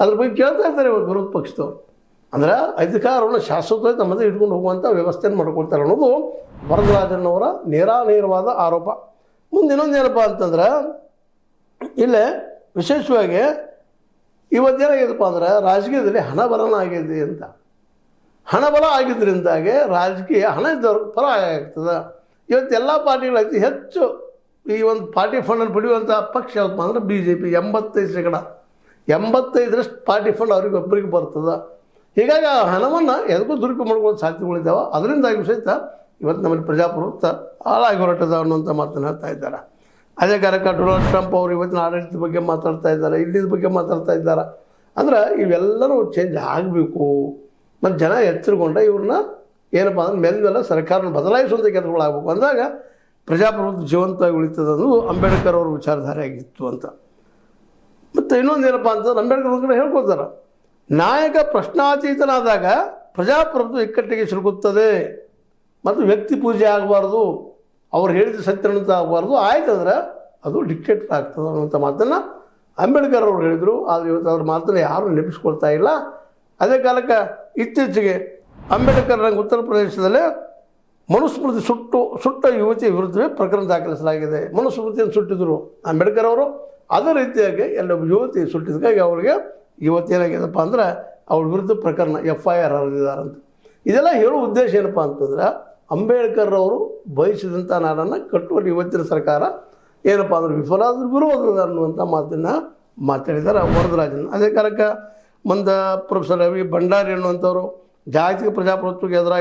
ಅದ್ರ ಬಗ್ಗೆ ಕೇಳ್ತಾ ಇದ್ದಾರೆ ಇವತ್ತು ವಿರೋಧ ಪಕ್ಷದವ್ರು. ಅಂದ್ರೆ ಅಧಿಕಾರವನ್ನು ಶಾಶ್ವತವಾಗಿ ತಮ್ಮದೇ ಇಟ್ಕೊಂಡು ಹೋಗುವಂಥ ವ್ಯವಸ್ಥೆಯನ್ನು ಮಾಡ್ಕೊಳ್ತಾರೆ ಅನ್ನೋದು ವರದರಾಜನವರ ನೇರಾನೇರವಾದ ಆರೋಪ. ಮುಂದೆ ಇನ್ನೊಂದೇನಪ್ಪ ಅಂತಂದ್ರೆ ಇಲ್ಲೇ ವಿಶೇಷವಾಗಿ ಇವತ್ತೇನಾಗಿದೆಪ್ಪ ಅಂದ್ರೆ ರಾಜಕೀಯದಲ್ಲಿ ಹಣಬಲನ ಆಗಿದೆ ಅಂತ. ಹಣಬಲ ಆಗಿದ್ದರಿಂದಾಗೆ ರಾಜಕೀಯ ಹಣ ಇದ್ದವ್ರ ಫಲ ಆಗ್ತದೆ. ಇವತ್ತು ಎಲ್ಲ ಪಾರ್ಟಿಗಳು ಅತಿ ಹೆಚ್ಚು ಈ ಒಂದು ಪಾರ್ಟಿ ಫಂಡನ್ನು ಪಡೆಯುವಂಥ ಪಕ್ಷ ಯಾವತ್ತಪ್ಪ ಅಂದ್ರೆ BJP. 85% 85% ಪಾರ್ಟಿ ಫಂಡ್ ಒಬ್ಬರಿಗೆ ಬರ್ತದೆ. ಹೀಗಾಗಿ ಆ ಹಣವನ್ನು ಎದಕ್ಕೂ ದುರುಪಯೋಗ ಮಾಡ್ಕೊಳ್ಳೋ ಸಾಧ್ಯತೆಗಳಿದ್ದಾವೆ. ಅದರಿಂದಾಗಿ ಸಹಿತ ಇವತ್ತು ನಮ್ಮಲ್ಲಿ ಪ್ರಜಾಪ್ರಭುತ್ವ ಹಾಳಾಗಿ ಹೊರಟದ ಅನ್ನುವಂಥ ಮಾತನ್ನು ಹೇಳ್ತಾ ಇದ್ದಾರೆ. ಅದೇ ಕಾರಣಕ್ಕೆ ಡೊನಾಲ್ಡ್ ಟ್ರಂಪ್ ಅವರು ಇವತ್ತಿನ ಆಡಳಿತದ ಬಗ್ಗೆ ಮಾತಾಡ್ತಾ ಇದ್ದಾರೆ, ಇಲ್ಲಿದ ಬಗ್ಗೆ ಮಾತಾಡ್ತಾ ಇದ್ದಾರೆ. ಅಂದ್ರೆ ಇವೆಲ್ಲರೂ ಚೇಂಜ್ ಆಗಬೇಕು. ಮತ್ತು ಜನ ಎಚ್ಚರಗೊಂಡ ಇವ್ರನ್ನ ಏನಪ್ಪ ಅಂದ್ರೆ ಮೇಲ್ಮೆಲ್ಲ ಸರ್ಕಾರನ ಬದಲಾಯಿಸುವಂಥ ಕೆಲಸಗಳಾಗಬೇಕು ಅಂದಾಗ ಪ್ರಜಾಪ್ರಭುತ್ವ ಜೀವಂತವಾಗಿ ಉಳಿತದೆ ಅನ್ನೋದು ಅಂಬೇಡ್ಕರ್ ಅವರ ವಿಚಾರಧಾರೆ ಆಗಿತ್ತು ಅಂತ. ಮತ್ತು ಇನ್ನೊಂದೇನಪ್ಪ ಅಂತಂದ್ರೆ ಅಂಬೇಡ್ಕರ್ ಒಂದು ಕಡೆ ಹೇಳ್ಕೊಳ್ತಾರೆ, ನಾಯಕ ಪ್ರಶ್ನಾತೀತನಾದಾಗ ಪ್ರಜಾಪ್ರಭುತ್ವ ಇಕ್ಕಟ್ಟಿಗೆ ಸಿಲುಕುತ್ತದೆ ಮತ್ತು ವ್ಯಕ್ತಿ ಪೂಜೆ ಆಗಬಾರ್ದು, ಅವ್ರು ಹೇಳಿದ ಸತ್ಯನಂತ ಆಗಬಾರ್ದು. ಆಯ್ತಂದ್ರೆ ಅದು ಡಿಕ್ಟೇಟರ್ ಆಗ್ತದೆ ಅನ್ನುವಂಥ ಮಾತನ್ನು ಅಂಬೇಡ್ಕರ್ ಅವರು ಹೇಳಿದರು. ಆದರೆ ಇವತ್ತು ಅವ್ರ ಮಾತನ್ನು ಯಾರೂ ನೆನಪಿಸ್ಕೊಳ್ತಾ ಇಲ್ಲ. ಅದೇ ಕಾಲಕ್ಕೆ ಇತ್ತೀಚೆಗೆ ಅಂಬೇಡ್ಕರ್ ಉತ್ತರ ಪ್ರದೇಶದಲ್ಲೇ ಮನುಸ್ಮೃತಿ ಸುಟ್ಟ ಯುವತಿಯ ವಿರುದ್ಧವೇ ಪ್ರಕರಣ ದಾಖಲಿಸಲಾಗಿದೆ. ಮನುಸ್ಮೃತಿಯನ್ನು ಸುಟ್ಟಿದ್ರು ಅಂಬೇಡ್ಕರ್ ಅವರು. ಅದೇ ರೀತಿಯಾಗಿ ಎಲ್ಲೊಬ್ಬ ಯುವತಿ ಸುಟ್ಟಿದ್ದಕ್ಕಾಗಿ ಅವರಿಗೆ ಇವತ್ತೇನಾಗಿದೆಪ್ಪ ಅಂದ್ರೆ ಅವಳ ವಿರುದ್ಧ ಪ್ರಕರಣ FIR ಹರಿದಿದ್ದಾರಂತ. ಇದೆಲ್ಲ ಹೇಳೋ ಉದ್ದೇಶ ಏನಪ್ಪ ಅಂತಂದ್ರೆ ಅಂಬೇಡ್ಕರ್ ಅವರು ಬಯಸಿದಂಥ ನಾಡನ್ನು ಕಟ್ಟುವಲ್ಲಿ ಇವತ್ತಿನ ಸರ್ಕಾರ ಏನಪ್ಪ ಅಂದ್ರೆ ವಿಫಲಾದ್ರೂ ವಿರೋಧದ ಅನ್ನುವಂಥ ಮಾತನ್ನು ಮಾತಾಡಿದ್ದಾರೆ ವರದರಾಜನ್. ಅದೇ ಕಾರಣಕ್ಕೆ ಮುಂದೆ ಪ್ರೊಫೆಸರ್ ರವಿ ಭಂಡಾರಿ ಅನ್ನುವಂಥವ್ರು ಜಾಗತಿಕ ಪ್ರಜಾಪ್ರಭುತ್ವಕ್ಕೆ ಎದುರಾಗಿ